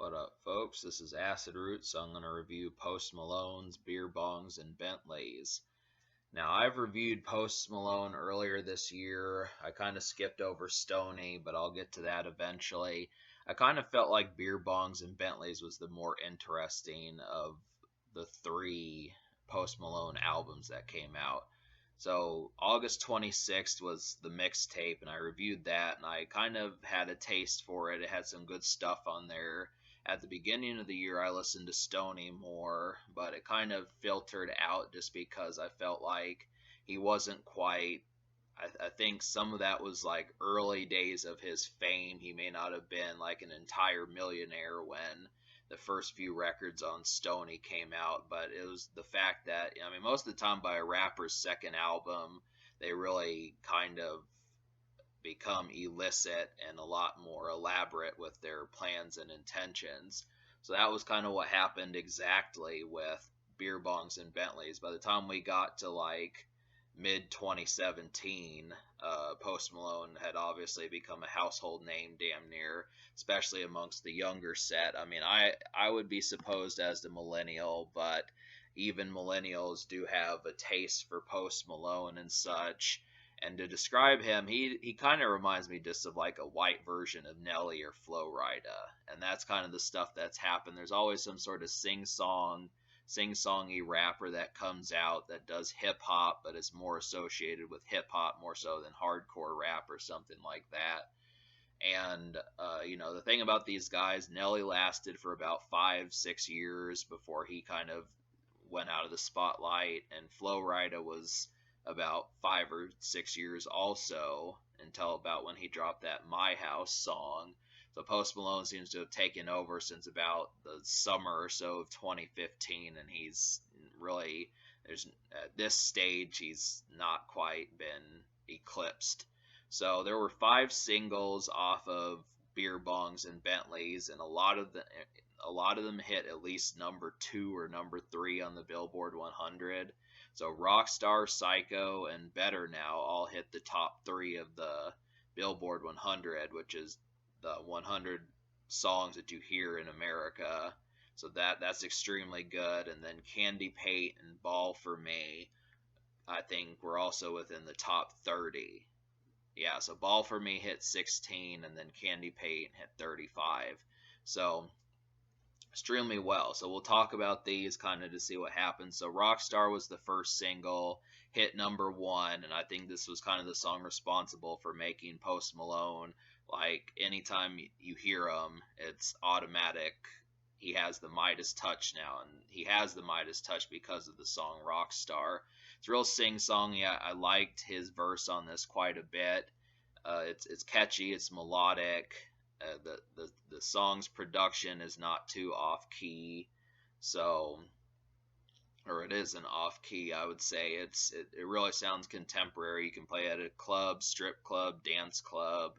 What up, folks? This is Acid Root, so I'm going to review Post Malone's Beer Bongs and Bentleys. Now, I've reviewed Post Malone earlier this year. I kind of skipped over Stoney, but I'll get to that eventually. I kind of felt like Beer Bongs and Bentleys was the more interesting of the three Post Malone albums that came out. So August 26th was the mixtape, and I reviewed that, and I kind of had a taste for it. It had some good stuff on there. At the beginning of the year, I listened to Stoney more, but it kind of filtered out just because I felt like he wasn't quite. I think some of that was like early days of his fame. He may not have been like an entire millionaire when the first few records on Stoney came out, but it was the fact that, I mean, most of the time by a rapper's second album, they really kind of become illicit and a lot more elaborate with their plans and intentions. So that was kind of what happened exactly with Beer Bongs and Bentleys. By the time we got to like mid 2017, Post Malone had obviously become a household name, damn near, especially amongst the younger set. I mean, I would be supposed as the millennial, but even millennials do have a taste for Post Malone and such. And to describe him, he kind of reminds me just of like a white version of Nelly or Flo Rida, and that's kind of the stuff that's happened. There's always some sort of sing-songy rapper that comes out that does hip hop, but is more associated with hip hop more so than hardcore rap or something like that. And the thing about these guys, Nelly lasted for about 5-6 years before he kind of went out of the spotlight, and Flo Rida was about 5 or 6 years also until about when he dropped that My House song. So Post Malone seems to have taken over since about the summer or so of 2015, and he's really there's at this stage he's not quite been eclipsed. So there were 5 singles off of Beer Bongs and Bentleys, and a lot of them hit at least number 2 or number 3 on the Billboard 100. So Rockstar, Psycho, and Better Now all hit the top 3 of the Billboard 100, which is the 100 songs that you hear in America. So that's extremely good. And then Candy Paint and Ball for Me, I think we're also within the top 30. Yeah, so Ball for Me hit 16, and then Candy Paint hit 35. So extremely well. So we'll talk about these kind of to see what happens. So Rockstar was the first single, hit number 1, and I think this was kind of the song responsible for making Post Malone, like anytime you hear him, it's automatic. He has the Midas touch now, and he has the Midas touch because of the song Rockstar. It's real sing-songy. I liked his verse on this quite a bit. It's catchy, it's melodic. The song's production is not too off key, so or it isn't off key. I would say it really sounds contemporary. You can play at a club, strip club, dance club,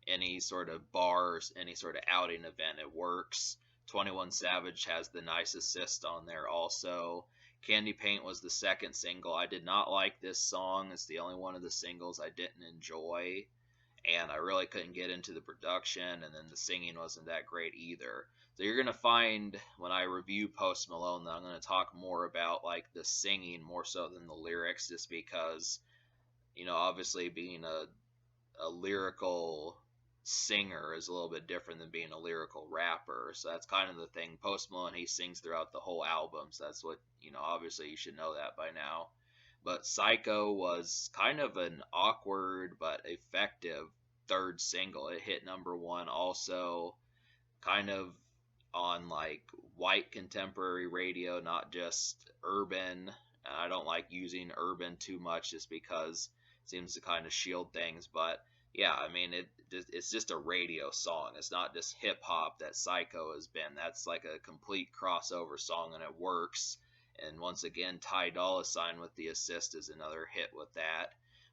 any sort of bars, any sort of outing event. It works. 21 Savage has the nice assist on there also. Candy Paint was the second single. I did not like this song. It's the only one of the singles I didn't enjoy, and I really couldn't get into the production, and then the singing wasn't that great either. So you're going to find when I review Post Malone that I'm going to talk more about like the singing more so than the lyrics, just because, obviously being a lyrical singer is a little bit different than being a lyrical rapper. So that's kind of the thing. Post Malone, he sings throughout the whole album, so that's what, obviously you should know that by now. But Psycho was kind of an awkward but effective third single. It hit number 1 also, kind of on like white contemporary radio, not just urban. And I don't like using urban too much just because it seems to kind of shield things. But yeah, I mean, it's just a radio song. It's not just hip hop that Psycho has been. That's like a complete crossover song, and it works. And once again, Ty Dolla $ign with the assist is another hit with that.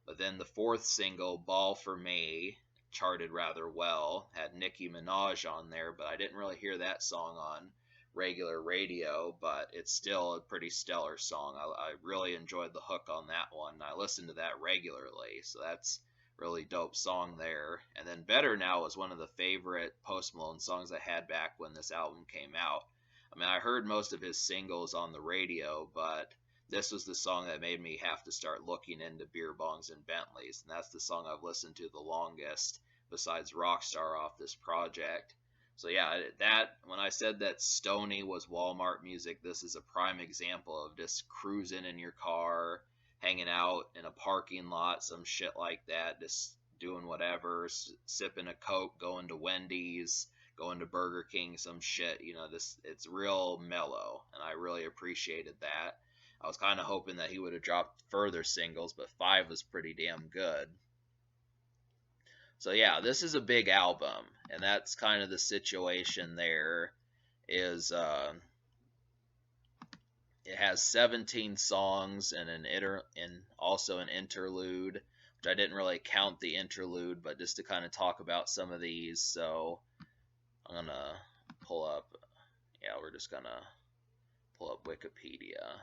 But then the fourth single, Ball for Me, charted rather well. Had Nicki Minaj on there, but I didn't really hear that song on regular radio. But it's still a pretty stellar song. I really enjoyed the hook on that one. I listen to that regularly, so that's really dope song there. And then Better Now was one of the favorite Post Malone songs I had back when this album came out. I mean, I heard most of his singles on the radio, but this was the song that made me have to start looking into beer bongs and Bentleys, and that's the song I've listened to the longest besides Rockstar off this project. So yeah, that when I said that Stony was Walmart music, this is a prime example of just cruising in your car, hanging out in a parking lot, some shit like that, just doing whatever, sipping a Coke, going to Wendy's, going to Burger King, some shit. This it's real mellow, and I really appreciated that. I was kind of hoping that he would have dropped further singles, but 5 was pretty damn good. So yeah, this is a big album, and that's kind of the situation there. Is it has 17 songs and and also an interlude, which I didn't really count the interlude, but just to kind of talk about some of these. So I'm gonna pull up. Yeah, we're just gonna pull up Wikipedia.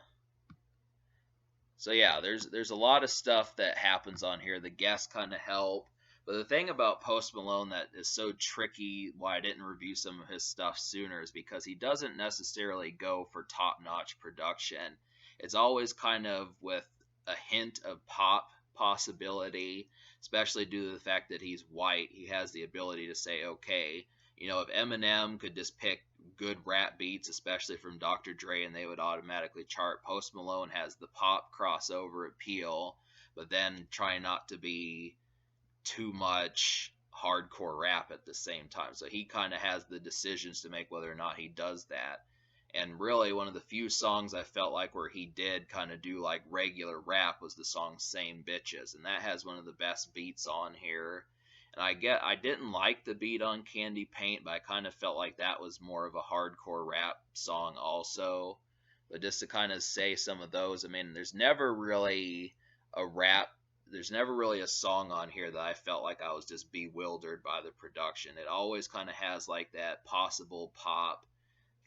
So yeah, there's a lot of stuff that happens on here. The guests kind of help. But the thing about Post Malone that is so tricky, why I didn't review some of his stuff sooner, is because he doesn't necessarily go for top-notch production. It's always kind of with a hint of pop possibility, especially due to the fact that he's white. He has the ability to say, okay, if Eminem could just pick good rap beats, especially from Dr. Dre, and they would automatically chart, Post Malone has the pop crossover appeal, but then try not to be too much hardcore rap at the same time. So he kind of has the decisions to make whether or not he does that. And really, one of the few songs I felt like where he did kind of do like regular rap was the song Same Bitches. And that has one of the best beats on here. And I didn't like the beat on Candy Paint, but I kind of felt like that was more of a hardcore rap song also. But just to kind of say some of those, I mean, there's never really a song on here that I felt like I was just bewildered by the production. It always kind of has like that possible pop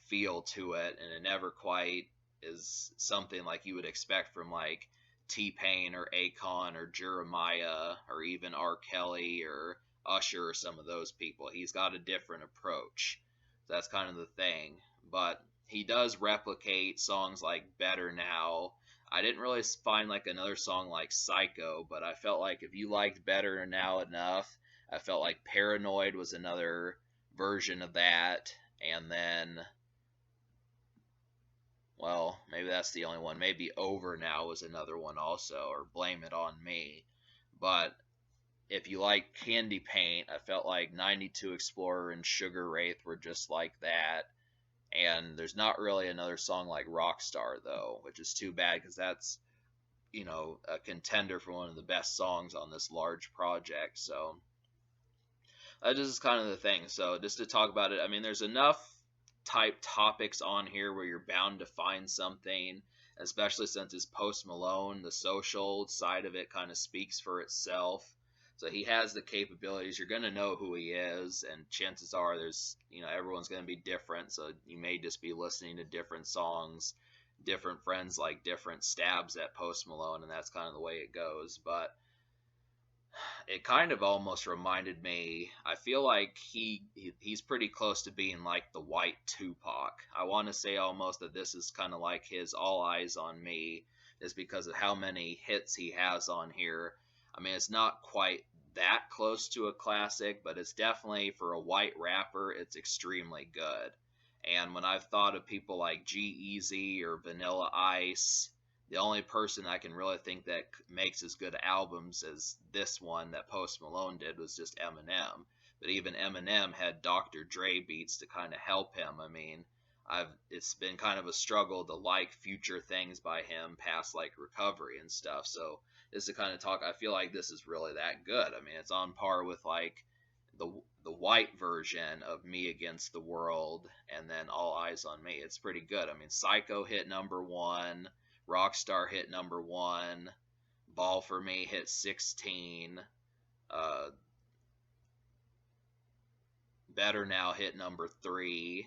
feel to it, and it never quite is something like you would expect from like T-Pain or Akon or Jeremiah or even R. Kelly or Usher or some of those people. He's got a different approach. So that's kind of the thing. But he does replicate songs like Better Now. I didn't really find like another song like Psycho, but I felt like if you liked Better Now enough, I felt like Paranoid was another version of that. And then, well, maybe that's the only one. Maybe Over Now was another one also, or Blame It On Me. But if you like Candy Paint, I felt like 92 Explorer and Sugar Wraith were just like that. And there's not really another song like Rockstar, though, which is too bad because that's, a contender for one of the best songs on this large project. So that just is kind of the thing. So just to talk about it, I mean, there's enough type topics on here where you're bound to find something, especially since it's Post Malone. The social side of it kind of speaks for itself. So he has the capabilities. You're going to know who he is, and chances are everyone's going to be different. So you may just be listening to different songs. Different friends like different stabs at Post Malone, and that's kind of the way it goes. But it kind of almost reminded me, I feel like he's pretty close to being like the white Tupac. I want to say almost that this is kind of like his All Eyez on Me, just because of how many hits he has on here. I mean, it's not quite that close to a classic, but it's definitely, for a white rapper, it's extremely good. And when I've thought of people like G-Eazy or Vanilla Ice, the only person I can really think that makes as good albums as this one that Post Malone did was just Eminem. But even Eminem had Dr. Dre beats to kind of help him. I mean, it's been kind of a struggle to like future things by him past like Recovery and stuff. So just to kind of talk, I feel like this is really that good. I mean, it's on par with like the white version of Me Against the World and then All Eyez on Me. It's pretty good. I mean, Psycho hit #1, Rockstar hit #1, Ball for Me hit 16, Better Now hit #3.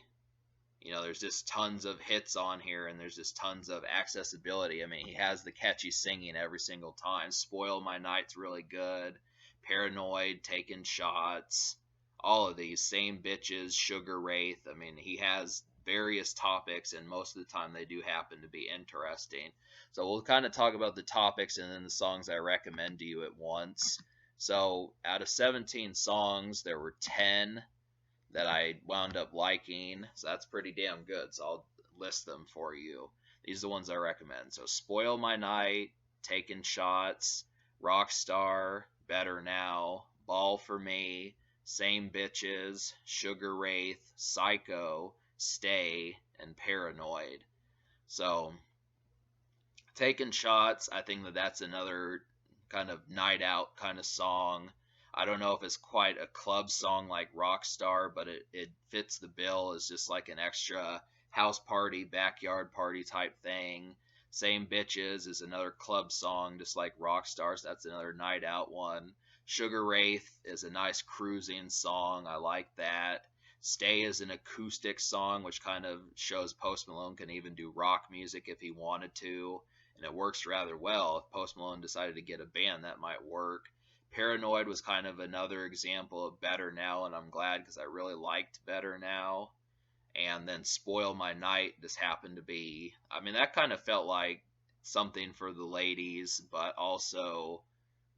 There's just tons of hits on here, and there's just tons of accessibility. I mean, he has the catchy singing every single time. Spoil My Night's really good. Paranoid, Taking Shots, all of these, Same Bitches, Sugar Wraith. I mean, he has various topics, and most of the time they do happen to be interesting. So we'll kind of talk about the topics and then the songs I recommend to you at once. So out of 17 songs, there were 10 that I wound up liking. So that's pretty damn good. So I'll list them for you. These are the ones I recommend. So Spoil My Night, Taking Shots, Rockstar, Better Now, Ball for Me, Same Bitches, Sugar Wraith, Psycho, Stay, and Paranoid. So Taking Shots, I think that that's another kind of night out kind of song. I don't know if it's quite a club song like Rockstar, but it fits the bill as just like an extra house party, backyard party type thing. Same Bitches is another club song, just like Rockstars. That's another night out one. Sugar Wraith is a nice cruising song. I like that. Stay is an acoustic song, which kind of shows Post Malone can even do rock music if he wanted to. And it works rather well. If Post Malone decided to get a band, that might work. Paranoid was kind of another example of Better Now, and I'm glad because I really liked Better Now. And then Spoil My Night just happened to be, I mean, that kind of felt like something for the ladies, but also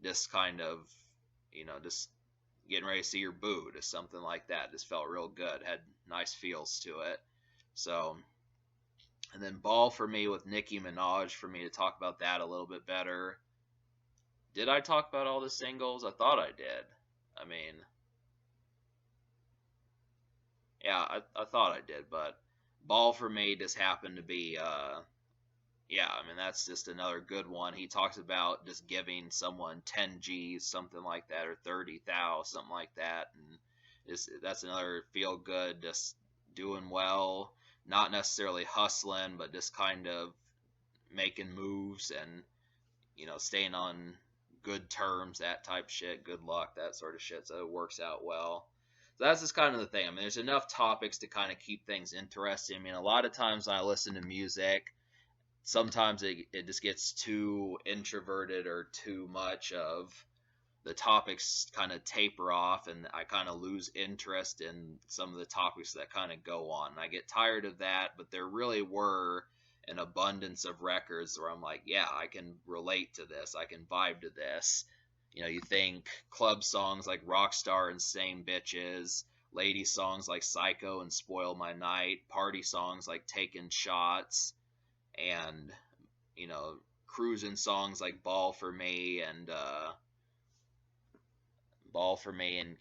just kind of, just getting ready to see your boo, just something like that. Just felt real good, had nice feels to it. So, and then Ball for Me with Nicki Minaj, for me to talk about that a little bit better. Did I talk about all the singles? I thought I did. I mean, yeah, I thought I did, but Ball for Me just happened to be, yeah, I mean, that's just another good one. He talks about just giving someone 10 G's, something like that, or 30,000, something like that, and that's another feel good, just doing well, not necessarily hustling, but just kind of making moves and, staying on good terms, that type shit, good luck, that sort of shit, so it works out well. So that's just kind of the thing. I mean, there's enough topics to kind of keep things interesting. I mean, a lot of times when I listen to music, sometimes it just gets too introverted or too much of the topics kind of taper off, and I kind of lose interest in some of the topics that kind of go on. I get tired of that, but there really were an abundance of records where I'm like, yeah, I can relate to this. I can vibe to this. You think club songs like Rockstar and Same Bitches, lady songs like Psycho and Spoil My Night, party songs like Taking Shots, and, cruising songs like Ball for Me and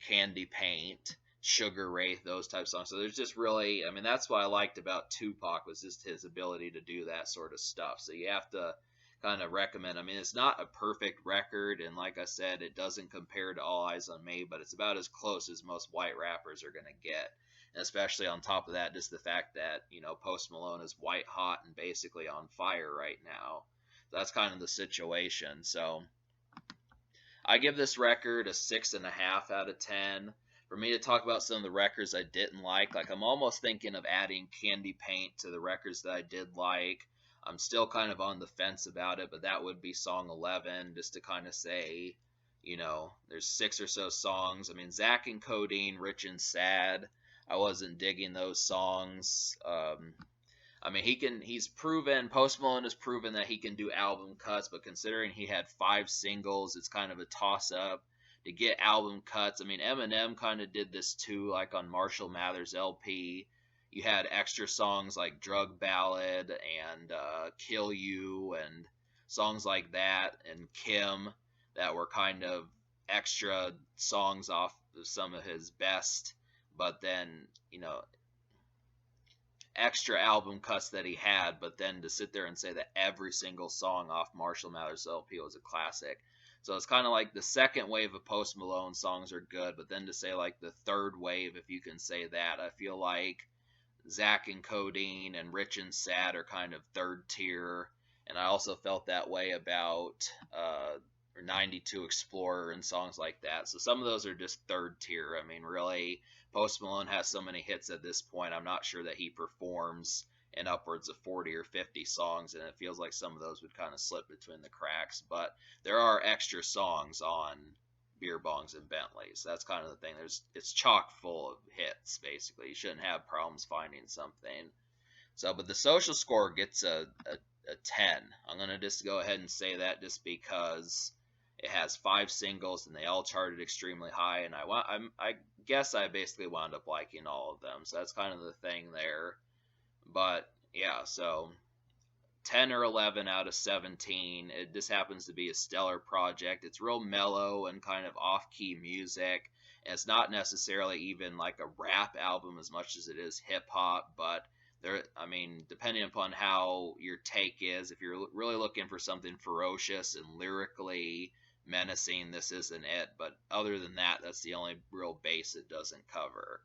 Candy Paint, Sugar Wraith, those type of songs. So there's just really, I mean, that's what I liked about Tupac, was just his ability to do that sort of stuff. So you have to kind of recommend. I mean, it's not a perfect record, and like I said, it doesn't compare to All Eyez on Me, but it's about as close as most white rappers are going to get. And especially on top of that, just the fact that, Post Malone is white hot and basically on fire right now. So that's kind of the situation. So I give this record a 6.5 out of 10. For me to talk about some of the records I didn't like I'm almost thinking of adding Candy Paint to the records that I did like. I'm still kind of on the fence about it, but that would be song 11, just to kind of say, there's 6 or so songs. I mean, Zach and Codeine, Rich and Sad, I wasn't digging those songs. I mean, Post Malone has proven that he can do album cuts, but considering he had 5 singles, it's kind of a toss-up to get album cuts. I mean, Eminem kind of did this too, like on Marshall Mathers LP. You had extra songs like Drug Ballad and Kill You and songs like that, and Kim, that were kind of extra songs off of some of his best, but then, extra album cuts that he had, but then to sit there and say that every single song off Marshall Mathers LP was a classic. So it's kind of like the second wave of Post Malone songs are good, but then to say like the third wave, if you can say that, I feel like Zach and Codeine and Rich and Sad are kind of third tier. And I also felt that way about 92 Explorer and songs like that. So some of those are just third tier. I mean, really, Post Malone has so many hits at this point, I'm not sure that he performs in upwards of 40 or 50 songs, and it feels like some of those would kind of slip between the cracks. But there are extra songs on beer bongs and Bentleys. That's kind of the thing. It's chock full of hits basically. You shouldn't have problems finding something. So, but the social score gets a 10. I'm gonna just go ahead and say that just because it has 5 singles and they all charted extremely high, and I guess I basically wound up liking all of them. So that's kind of the thing there. But yeah, so 10 or 11 out of 17. It just happens to be a stellar project. It's real mellow and kind of off-key music. And it's not necessarily even like a rap album as much as it is hip hop, but there, I mean, depending upon how your take is, if you're really looking for something ferocious and lyrically menacing, this isn't it. But other than that, that's the only real base it doesn't cover.